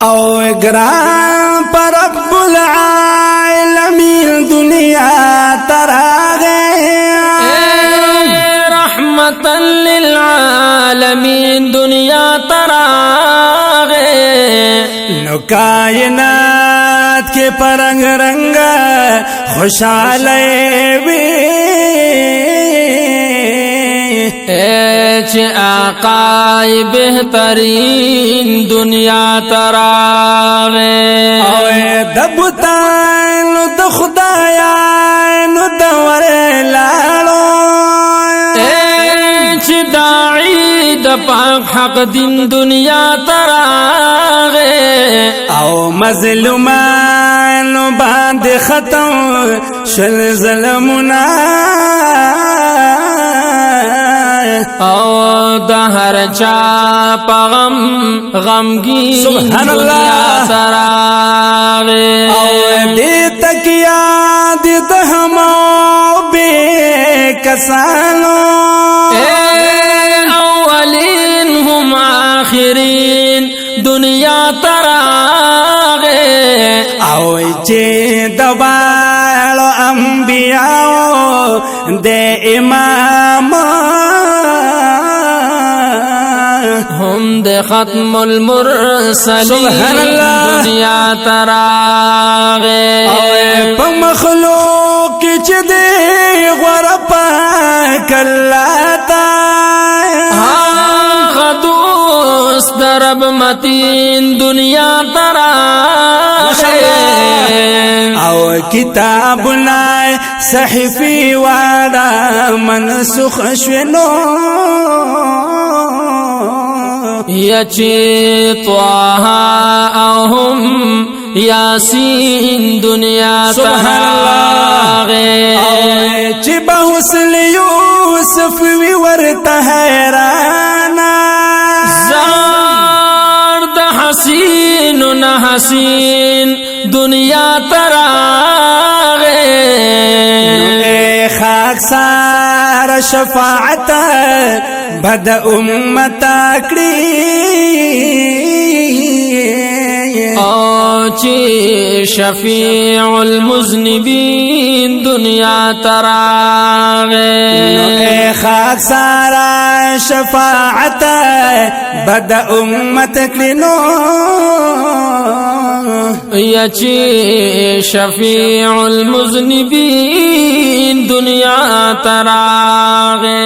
او گران پر رب العالمین دنیا تراغے رحمتا للعالمین دنیا تراغے نو کائنات کے پرنگ رنگ خوشحالے بھی چه آقای بہترین دنیا تراغے اوے دبتانو د خدایانو د ورلالو چه داعی د پاک حق دین دنیا تراغے او مظلومانو باندې ختم شل ظلمنا او دهر چا پغم غمگین سبحان دنیا تراغے او دې تکیا دې دهمو بے کسانو اولین هم آخرین دنیا تراغے او چې دوالو انبیاء دے امام هم دے ختم المرسلین دنیا تراغے پا مخلوق کی چھ دے غرپا کلاتا خدوس درب متین دنیا تراغے او کتاب نائے صحفی وارا منسوخ شنو یچی طاہا اهم یاسین دنیا تراغے چی بحسن یوسف وی ورطا حیرانا زارد حسین و نحسین دنیا تراغے خاک سار شفاعت بد امت اکڑی چی شفیع المذنبین دنیا تراغے خاک سارا شفاعت بد امت اکڑی یچی شفیع المذنبین دنیا تراغے